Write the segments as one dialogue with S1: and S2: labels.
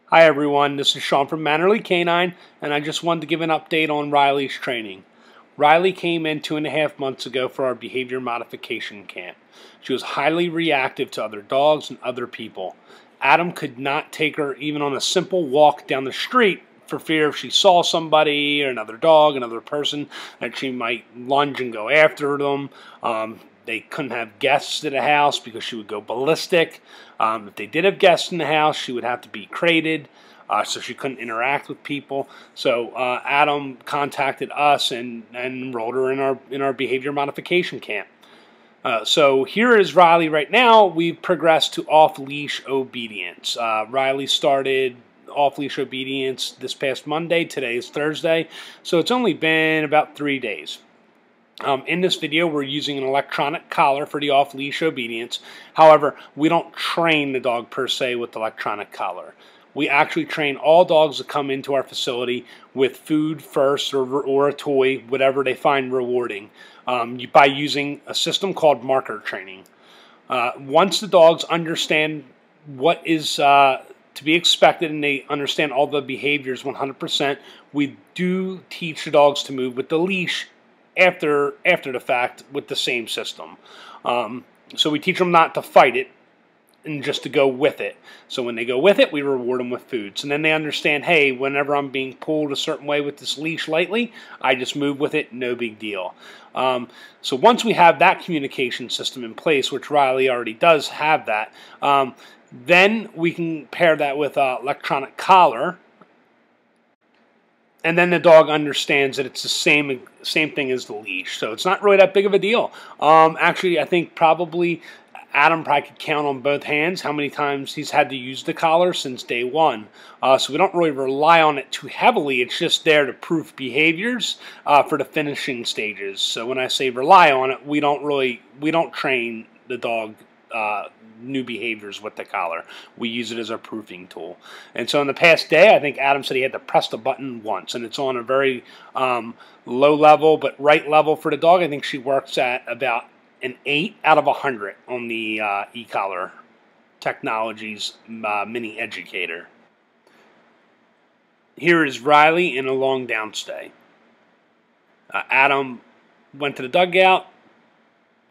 S1: Hi everyone, this is Shawn from Mannerly Canine, and I just wanted to give an update on Riley's training. Riley came in 2.5 months ago for our behavior modification camp. She was highly reactive to other dogs and other people. Adam could not take her even on a simple walk down the street for fear if she saw somebody or another dog, another person, that she might lunge and go after them. They couldn't have guests at the house because she would go ballistic. If they did have guests in the house, she would have to be crated, so she couldn't interact with people. So Adam contacted us and enrolled her in our behavior modification camp. So here is Riley right now. We've progressed to off-leash obedience. Riley started off-leash obedience this past Monday. Today is Thursday, so it's only been about 3 days. In this video, we're using an electronic collar for the off-leash obedience. However, we don't train the dog per se with the electronic collar. We actually train all dogs that come into our facility with food first or a toy, whatever they find rewarding, by using a system called marker training. Once the dogs understand what is to be expected and they understand all the behaviors 100%, we do teach the dogs to move with the leash after the fact with the same system. So we teach them not to fight it and just to go with it. So when they go with it, we reward them with food. So then they understand, hey, whenever I'm being pulled a certain way with this leash lightly, I just move with it, no big deal. So once we have that communication system in place, which Riley already does have that, then we can pair that with an electronic collar. And then the dog understands that it's the same thing as the leash. So it's not really that big of a deal. Actually, I think probably Adam could count on both hands how many times he's had to use the collar since day one. So we don't really rely on it too heavily. It's just there to proof behaviors for the finishing stages. So when I say rely on it, we don't train the dog new behaviors with the collar. We use it as a proofing tool. And so in the past day, I think Adam said he had to press the button once, and it's on a very low level but right level for the dog. I think she works at about an 8 out of 100 on the e-collar technologies mini educator. Here is Riley in a long downstay. Adam went to the dugout,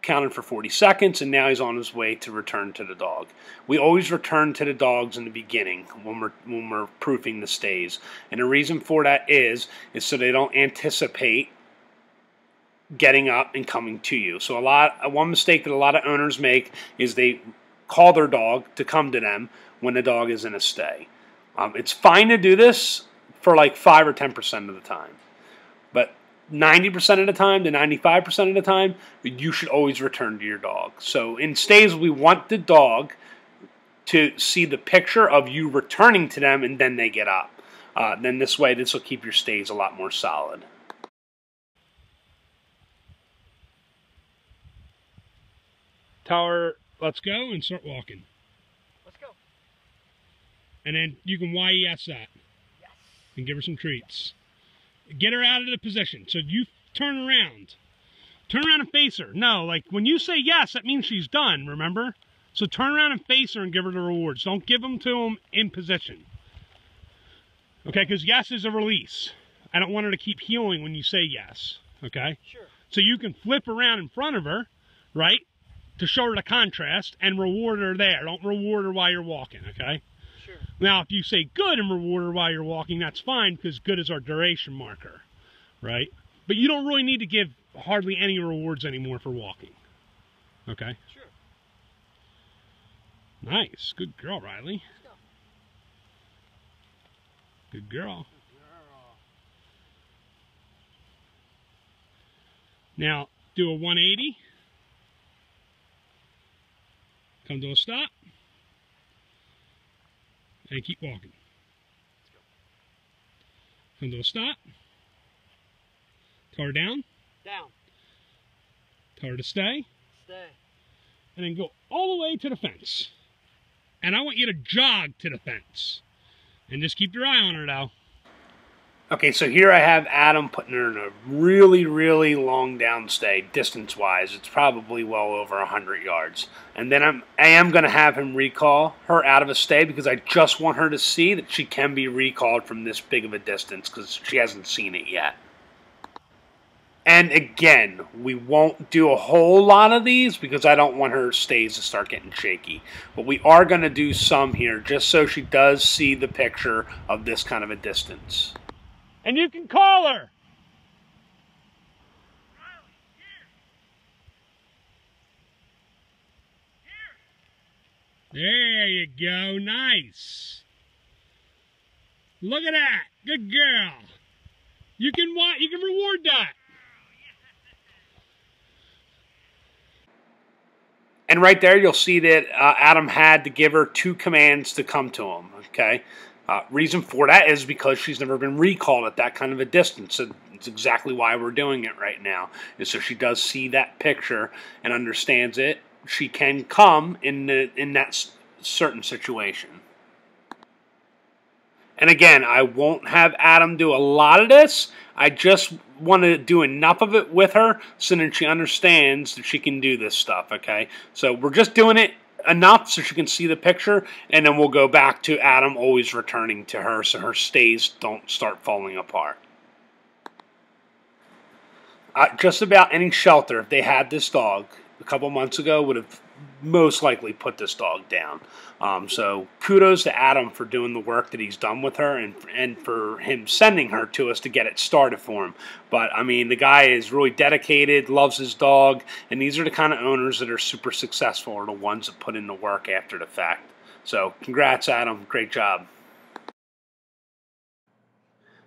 S1: counted for 40 seconds, and now he's on his way to return to the dog. We always return to the dogs in the beginning when we're proofing the stays. And the reason for that is so they don't anticipate getting up and coming to you. So one mistake that a lot of owners make is they call their dog to come to them when the dog is in a stay. It's fine to do this for like 5 or 10% of the time. But 90% of the time to 95% of the time, you should always return to your dog. So in stays, we want the dog to see the picture of you returning to them and then they get up. Then this way, this will keep your stays a lot more solid. Tell her, let's go, and start walking.
S2: Let's go.
S1: And then you can YES that.
S2: Yes.
S1: And give her some treats. Get her out of the position. So you turn around. Turn around and face her. No, like when you say yes, that means she's done, remember? So turn around and face her and give her the rewards. Don't give them to them in position. Okay, because yes is a release. I don't want her to keep healing when you say yes. Okay?
S2: Sure.
S1: So you can flip around in front of her, right? To show her the contrast and reward her there. Don't reward her while you're walking, okay?
S2: Sure.
S1: Now, if you say good and reward her while you're walking, that's fine because good is our duration marker, right? But you don't really need to give hardly any rewards anymore for walking, okay?
S2: Sure.
S1: Nice. Good girl, Riley.
S2: Let's go.
S1: Good girl.
S2: Good girl.
S1: Now, do a 180. Come to a stop. And keep walking. Come to a stop. Tell her down.
S2: Down.
S1: Tell her to stay.
S2: Stay.
S1: And then go all the way to the fence. And I want you to jog to the fence. And just keep your eye on her, though. Okay, so here I have Adam putting her in a really, really long downstay, distance-wise. It's probably well over 100 yards. And then I am going to have him recall her out of a stay because I just want her to see that she can be recalled from this big of a distance because she hasn't seen it yet. And again, we won't do a whole lot of these because I don't want her stays to start getting shaky. But we are going to do some here just so she does see the picture of this kind of a distance.
S2: And you can call her. There you go. Nice. Look at that. Good girl. You can reward that.
S1: And right there, you'll see that Adam had to give her 2 commands to come to him, okay? Reason for that is because she's never been recalled at that kind of a distance. So it's exactly why we're doing it right now. Is so she does see that picture and understands it. She can come in that certain situation. And again, I won't have Adam do a lot of this. I just want to do enough of it with her so that she understands that she can do this stuff, okay? So we're just doing it enough so she can see the picture, and then we'll go back to Adam always returning to her so her stays don't start falling apart. Just about any shelter, if they had this dog a couple months ago, would have most likely put this dog down. So kudos to Adam for doing the work that he's done with her and for him sending her to us to get it started for him. But, I mean, the guy is really dedicated, loves his dog, and these are the kind of owners that are super successful, are the ones that put in the work after the fact. So, congrats, Adam. Great job.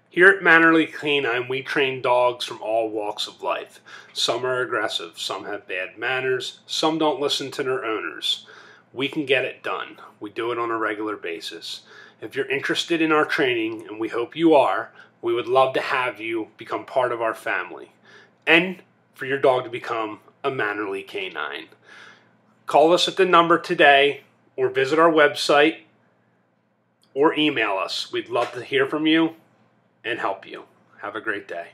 S1: Here at Mannerly Canine, we train dogs from all walks of life. Some are aggressive, some have bad manners, some don't listen to their owners. We can get it done. We do it on a regular basis. If you're interested in our training, and we hope you are, we would love to have you become part of our family and for your dog to become a Mannerly Canine. Call us at the number today or visit our website or email us. We'd love to hear from you and help you. Have a great day.